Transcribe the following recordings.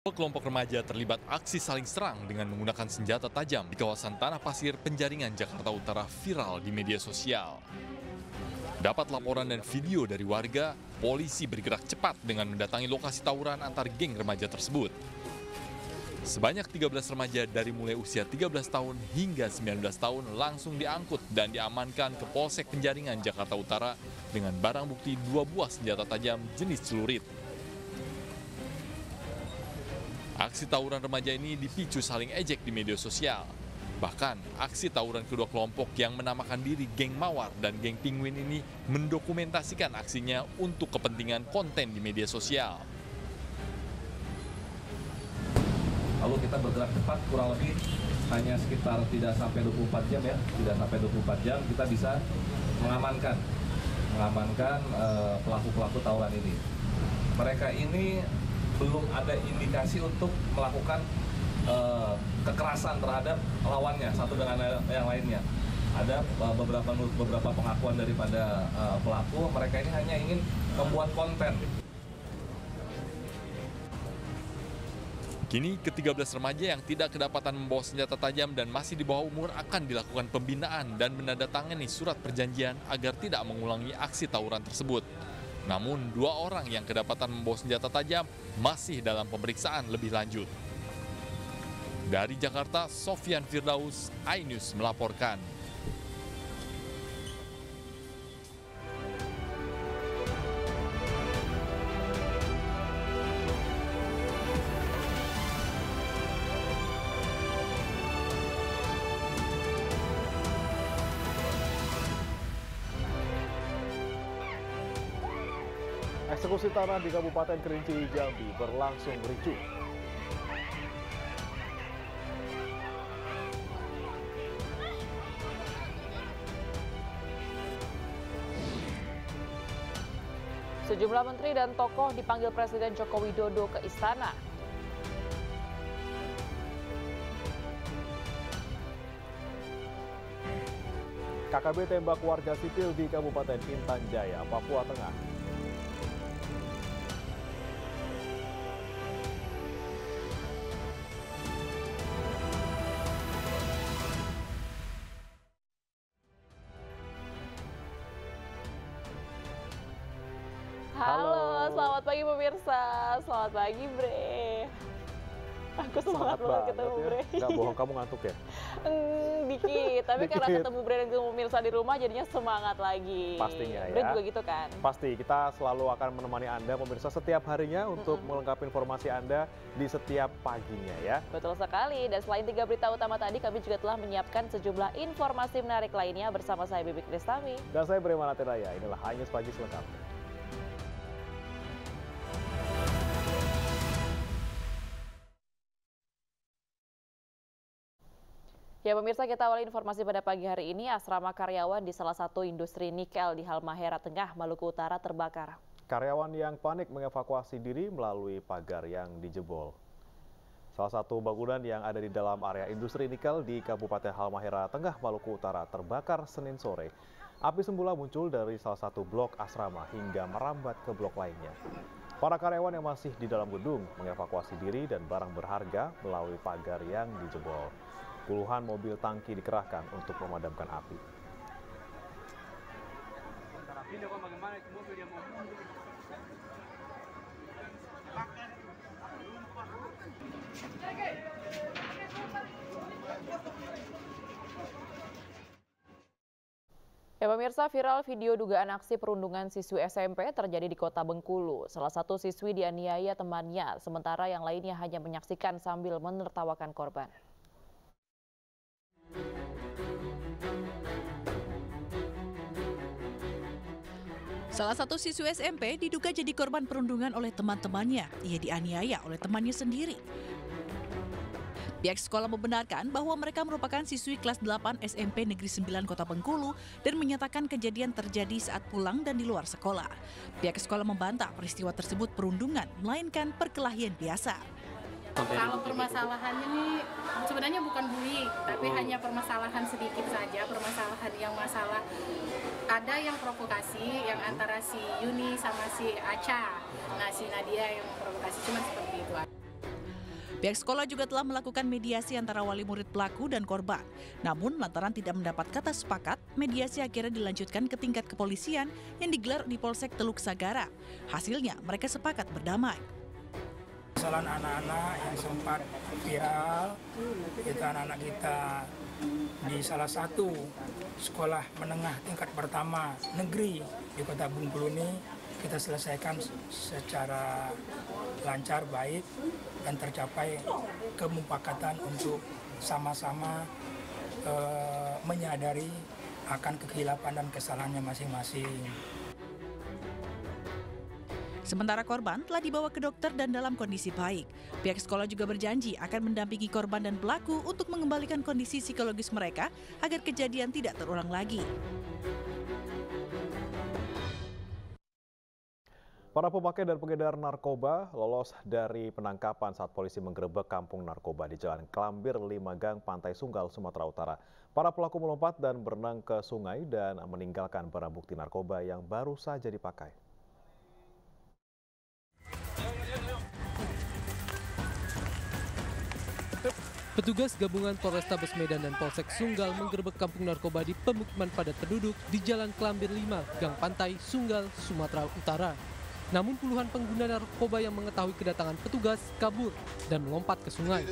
Kelompok remaja terlibat aksi saling serang dengan menggunakan senjata tajam di kawasan Tanah Pasir, Penjaringan, Jakarta Utara viral di media sosial. Dapat laporan dan video dari warga, polisi bergerak cepat dengan mendatangi lokasi tawuran antar geng remaja tersebut. Sebanyak 13 remaja dari mulai usia 13 tahun hingga 19 tahun langsung diangkut dan diamankan ke Polsek Penjaringan, Jakarta Utara dengan barang bukti 2 buah senjata tajam jenis celurit. Aksi tawuran remaja ini dipicu saling ejek di media sosial. Bahkan, aksi tawuran kedua kelompok yang menamakan diri geng Mawar dan geng Penguin ini mendokumentasikan aksinya untuk kepentingan konten di media sosial. Lalu kita bergerak cepat, kurang lebih hanya sekitar tidak sampai 24 jam ya, tidak sampai 24 jam kita bisa mengamankan pelaku-pelaku tawuran ini. Mereka ini belum ada indikasi untuk melakukan kekerasan terhadap lawannya satu dengan yang lainnya. Ada beberapa pengakuan daripada pelaku, mereka ini hanya ingin membuat konten. Kini, ke-13 remaja yang tidak kedapatan membawa senjata tajam dan masih di bawah umur akan dilakukan pembinaan dan menandatangani surat perjanjian agar tidak mengulangi aksi tawuran tersebut. Namun, 2 orang yang kedapatan membawa senjata tajam masih dalam pemeriksaan lebih lanjut. Dari Jakarta, Sofyan Firdaus, iNews melaporkan. Eksekusi tanah di Kabupaten Kerinci, Jambi berlangsung ricuh. Sejumlah menteri dan tokoh dipanggil Presiden Joko Widodo ke istana. KKB tembak warga sipil di Kabupaten Intan Jaya, Papua Tengah. Halo, selamat pagi pemirsa. Selamat pagi, Bre. Aku semangat banget ketemu ya. Bre. Nggak bohong, kamu ngantuk ya? Dikit, tapi karena ketemu Bre dan ketemu pemirsa di rumah jadinya semangat lagi. Pastinya ya. Bre juga gitu kan? Pasti, kita selalu akan menemani Anda pemirsa setiap harinya untuk melengkapi informasi Anda di setiap paginya ya. Betul sekali, dan selain 3 berita utama tadi, kami juga telah menyiapkan sejumlah informasi menarik lainnya bersama saya Bibi Kristami. Dan saya Bre Manatiraya, inilah iNews Pagi selengkapnya. Ya pemirsa, kita awali informasi pada pagi hari ini. Asrama karyawan di salah satu industri nikel di Halmahera Tengah, Maluku Utara terbakar. Karyawan yang panik mengevakuasi diri melalui pagar yang dijebol. Salah satu bangunan yang ada di dalam area industri nikel di Kabupaten Halmahera Tengah, Maluku Utara terbakar Senin sore. Api semula muncul dari salah satu blok asrama hingga merambat ke blok lainnya. Para karyawan yang masih di dalam gedung mengevakuasi diri dan barang berharga melalui pagar yang dijebol. Puluhan mobil tangki dikerahkan untuk memadamkan api. Ya pemirsa, viral video dugaan aksi perundungan siswi SMP terjadi di Kota Bengkulu. Salah satu siswi dianiaya temannya, sementara yang lainnya hanya menyaksikan sambil menertawakan korban. Salah satu siswi SMP diduga jadi korban perundungan oleh teman-temannya. Ia dianiaya oleh temannya sendiri. Pihak sekolah membenarkan bahwa mereka merupakan siswi kelas 8 SMP Negeri 9 Kota Bengkulu dan menyatakan kejadian terjadi saat pulang dan di luar sekolah. Pihak sekolah membantah peristiwa tersebut perundungan, melainkan perkelahian biasa. Kalau permasalahannya nih sebenarnya bukan bullying, tapi hanya permasalahan sedikit saja, permasalahan yang masalah ada yang provokasi yang antara si Yuni sama si Aca. Nah, si Nadia yang provokasi cuma seperti itu. Pihak sekolah juga telah melakukan mediasi antara wali murid pelaku dan korban. Namun lantaran tidak mendapat kata sepakat, mediasi akhirnya dilanjutkan ke tingkat kepolisian yang digelar di Polsek Teluk Sagara. Hasilnya mereka sepakat berdamai. Kesalahan anak-anak yang sempat viral, itu anak-anak kita di salah satu sekolah menengah tingkat pertama negeri di Kota Bengkulu ini kita selesaikan secara lancar, baik, dan tercapai kemupakatan untuk sama-sama menyadari akan kekhilafan dan kesalahannya masing-masing. Sementara korban telah dibawa ke dokter dan dalam kondisi baik. Pihak sekolah juga berjanji akan mendampingi korban dan pelaku untuk mengembalikan kondisi psikologis mereka agar kejadian tidak terulang lagi. Para pemakai dan pengedar narkoba lolos dari penangkapan saat polisi menggerebek kampung narkoba di Jalan Klambir 5 Gang, Pantai Sunggal, Sumatera Utara. Para pelaku melompat dan berenang ke sungai dan meninggalkan barang bukti narkoba yang baru saja dipakai. Petugas gabungan Polrestabes Medan dan Polsek Sunggal menggerebek kampung narkoba di pemukiman padat penduduk di Jalan Klambir 5, Gang Pantai, Sunggal, Sumatera Utara. Namun puluhan pengguna narkoba yang mengetahui kedatangan petugas kabur dan melompat ke sungai.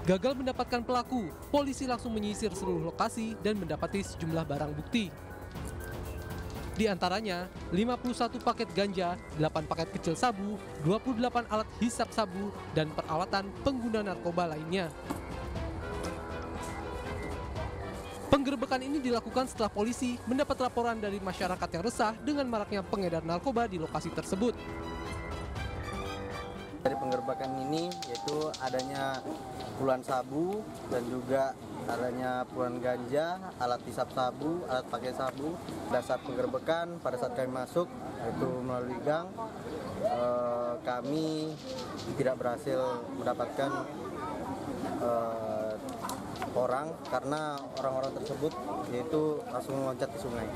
Gagal mendapatkan pelaku, polisi langsung menyisir seluruh lokasi dan mendapati sejumlah barang bukti. Di antaranya 51 paket ganja, 8 paket kecil sabu, 28 alat hisap sabu, dan peralatan pengguna narkoba lainnya. Penggerebekan ini dilakukan setelah polisi mendapat laporan dari masyarakat yang resah dengan maraknya pengedar narkoba di lokasi tersebut. Dari penggerebekan ini yaitu adanya puluhan sabu dan juga adanya puluhan ganja, alat hisap sabu, alat pakai sabu. Pada saat penggerebekan, pada saat kami masuk yaitu melalui gang, kami tidak berhasil mendapatkan orang karena orang-orang tersebut yaitu langsung meloncat ke sungai.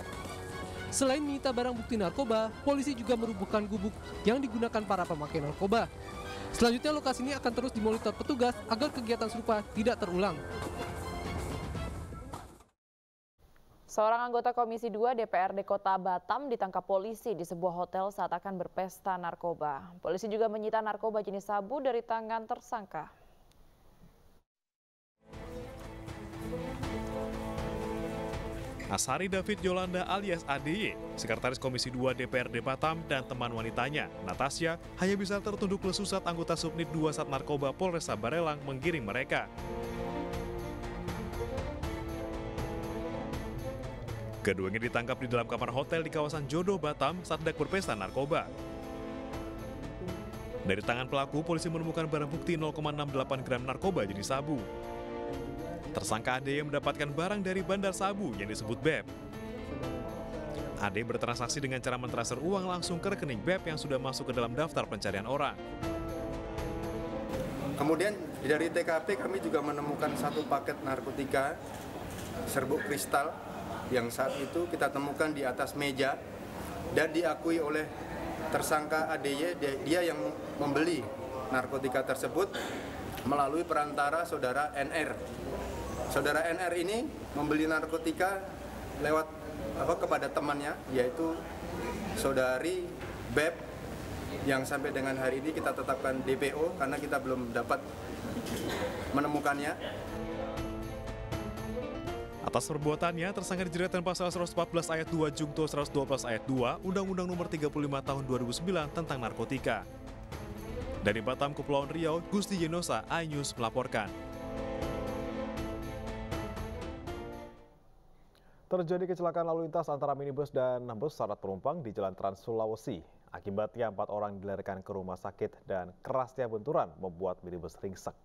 Selain menyita barang bukti narkoba, polisi juga merubuhkan gubuk yang digunakan para pemakai narkoba. Selanjutnya lokasi ini akan terus dimonitor petugas agar kegiatan serupa tidak terulang. Seorang anggota Komisi 2 DPRD Kota Batam ditangkap polisi di sebuah hotel saat akan berpesta narkoba. Polisi juga menyita narkoba jenis sabu dari tangan tersangka. Asari David Yolanda alias ADY, Sekretaris Komisi 2 DPRD Batam dan teman wanitanya, Natasha, hanya bisa tertunduk lesu saat anggota Subnit 2 Sat Narkoba Polresta Barelang menggiring mereka. Keduanya ditangkap di dalam kamar hotel di kawasan Jodoh, Batam saat hendak berpesta narkoba. Dari tangan pelaku, polisi menemukan barang bukti 0,68 gram narkoba jenis sabu. Tersangka ADY mendapatkan barang dari bandar sabu yang disebut BEP. ADY bertransaksi dengan cara mentransfer uang langsung ke rekening BEP yang sudah masuk ke dalam daftar pencarian orang. Kemudian dari TKP kami juga menemukan satu paket narkotika serbuk kristal yang saat itu kita temukan di atas meja dan diakui oleh tersangka ADY, dia yang membeli narkotika tersebut melalui perantara saudara NR. Saudara NR ini membeli narkotika lewat kepada temannya, yaitu saudari BEP yang sampai dengan hari ini kita tetapkan DPO karena kita belum dapat menemukannya. Atas perbuatannya, tersangka dijerat pasal 114 ayat 2 Jungto 112 ayat 2 Undang-Undang Nomor 35 Tahun 2009 tentang narkotika. Dari Batam, Kepulauan Riau, Gusti Yenosa, iNews melaporkan. Terjadi kecelakaan lalu lintas antara minibus dan bus syarat penumpang di Jalan Trans Sulawesi. Akibatnya 4 orang dilarikan ke rumah sakit dan kerasnya benturan membuat minibus ringsek.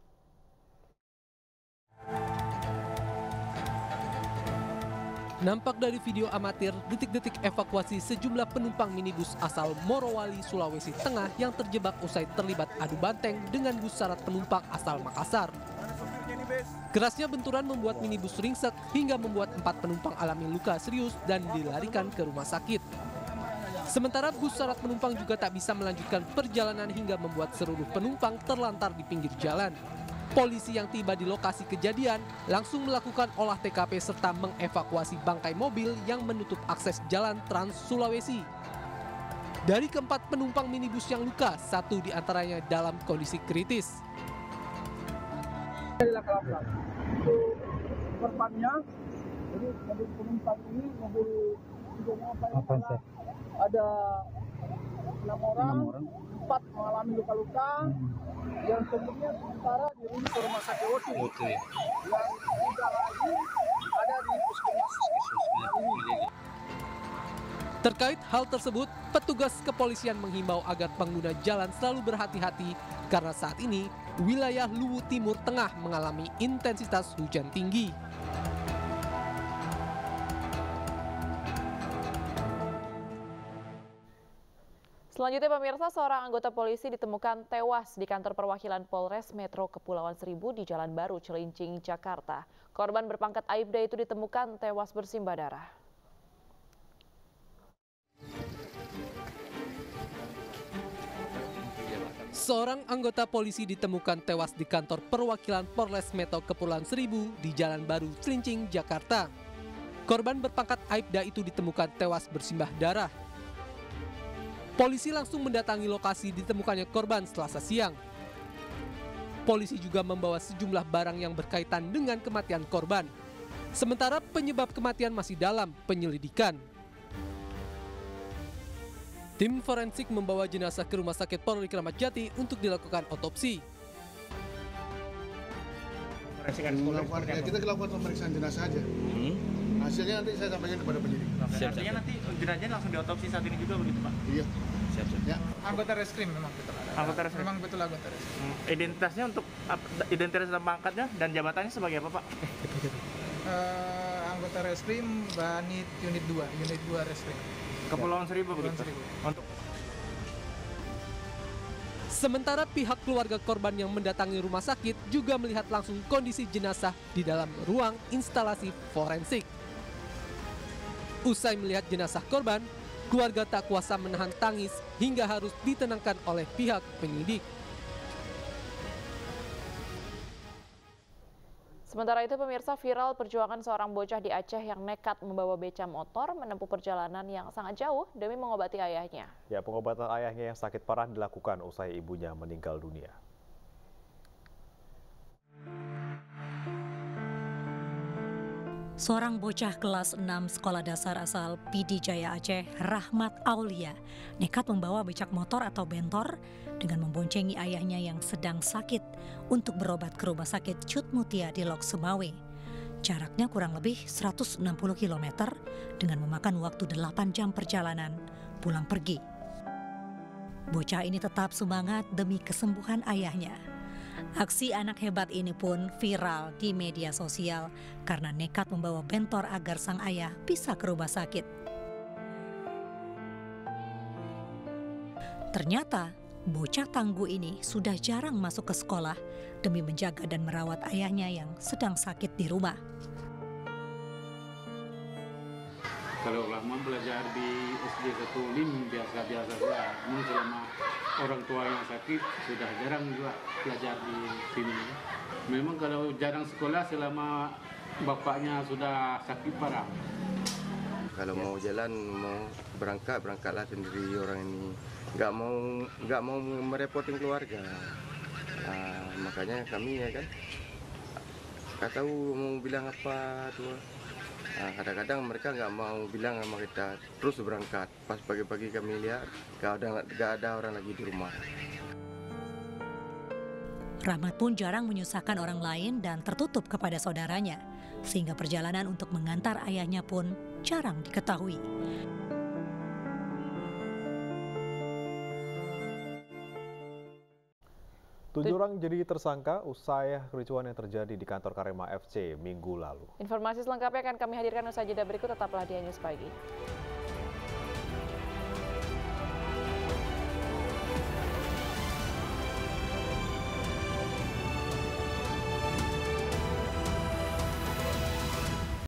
Nampak dari video amatir detik-detik evakuasi sejumlah penumpang minibus asal Morowali, Sulawesi Tengah yang terjebak usai terlibat adu banteng dengan bus syarat penumpang asal Makassar. Kerasnya benturan membuat minibus ringsek hingga membuat 4 penumpang alami luka serius dan dilarikan ke rumah sakit. Sementara bus syarat penumpang juga tak bisa melanjutkan perjalanan hingga membuat seluruh penumpang terlantar di pinggir jalan. Polisi yang tiba di lokasi kejadian langsung melakukan olah TKP serta mengevakuasi bangkai mobil yang menutup akses jalan Trans Sulawesi. Dari keempat penumpang minibus yang luka, 1 diantaranya dalam kondisi kritis. Korbannya, jadi mobil penumpang ini mobil ada 6 orang, 4 mengalami luka-luka, yang kemudian sementara dirujuk ke rumah sakit OSI. Yang 3 lagi ada di puskesmas ini. Terkait hal tersebut, petugas kepolisian menghimbau agar pengguna jalan selalu berhati-hati karena saat ini wilayah Luwu Timur Tengah mengalami intensitas hujan tinggi. Selanjutnya pemirsa, seorang anggota polisi ditemukan tewas di kantor perwakilan Polres Metro Kepulauan Seribu di Jalan Baru, Cilincing, Jakarta. Korban berpangkat Aibda itu ditemukan tewas bersimbah darah. Seorang anggota polisi ditemukan tewas di kantor perwakilan Polres Metro Kepulauan Seribu di Jalan Baru, Cilincing, Jakarta. Korban berpangkat Aibda itu ditemukan tewas bersimbah darah. Polisi langsung mendatangi lokasi ditemukannya korban Selasa siang. Polisi juga membawa sejumlah barang yang berkaitan dengan kematian korban. Sementara penyebab kematian masih dalam penyelidikan. Tim forensik membawa jenazah ke Rumah Sakit Polri Kramat Jati untuk dilakukan otopsi. Kita lakukan pemeriksaan jenazah saja. Hasilnya nanti saya sampaikan kepada penyidik. Artinya nanti jenazahnya langsung diotopsi saat ini juga begitu, Pak? Iya. Siap. Ya. Anggota reskrim memang betul. Anggota reskrim. Memang betul anggota reskrim. Identitasnya untuk identitas dan pangkatnya dan jabatannya sebagai apa, Pak? Anggota reskrim Banit Unit 2 reskrim. Kepulauan Seribu begitu. Untuk Sementara pihak keluarga korban yang mendatangi rumah sakit juga melihat langsung kondisi jenazah di dalam ruang instalasi forensik. Usai melihat jenazah korban, keluarga tak kuasa menahan tangis hingga harus ditenangkan oleh pihak penyidik. Sementara itu pemirsa, viral perjuangan seorang bocah di Aceh yang nekat membawa beca motor menempuh perjalanan yang sangat jauh demi mengobati ayahnya. Ya, pengobatan ayahnya yang sakit parah dilakukan usai ibunya meninggal dunia. Seorang bocah kelas 6 sekolah dasar asal Pidi Jaya Aceh, Rahmat Aulia, nekat membawa becak motor atau bentor dengan memboncengi ayahnya yang sedang sakit untuk berobat ke rumah sakit Cut Mutia di Lok Sumawe. Jaraknya kurang lebih 160 km dengan memakan waktu 8 jam perjalanan pulang pergi. Bocah ini tetap semangat demi kesembuhan ayahnya. Aksi anak hebat ini pun viral di media sosial karena nekat membawa bentor agar sang ayah bisa ke rumah sakit. Ternyata bocah tangguh ini sudah jarang masuk ke sekolah demi menjaga dan merawat ayahnya yang sedang sakit di rumah. Kalau Rahman belajar di SD 1 Lim biasa-biasa saja. Selama orang tua yang sakit sudah jarang juga belajar di sini. Memang kalau jarang sekolah selama bapaknya sudah sakit parah. Kalau mau jalan, mau berangkatlah sendiri orang ini. Nggak mau merepotin keluarga. Makanya kami ya kan, nggak tahu mau bilang apa tuh. Kadang-kadang mereka nggak mau bilang sama kita, terus berangkat. Pas pagi-pagi kami lihat nggak ada orang lagi di rumah. Rahmat pun jarang menyusahkan orang lain dan tertutup kepada saudaranya, sehingga perjalanan untuk mengantar ayahnya pun jarang diketahui. Tujuh orang jadi tersangka usai kericuhan yang terjadi di kantor Karema FC Minggu lalu. Informasi selengkapnya akan kami hadirkan usai jeda berikut, tetaplah di News Pagi.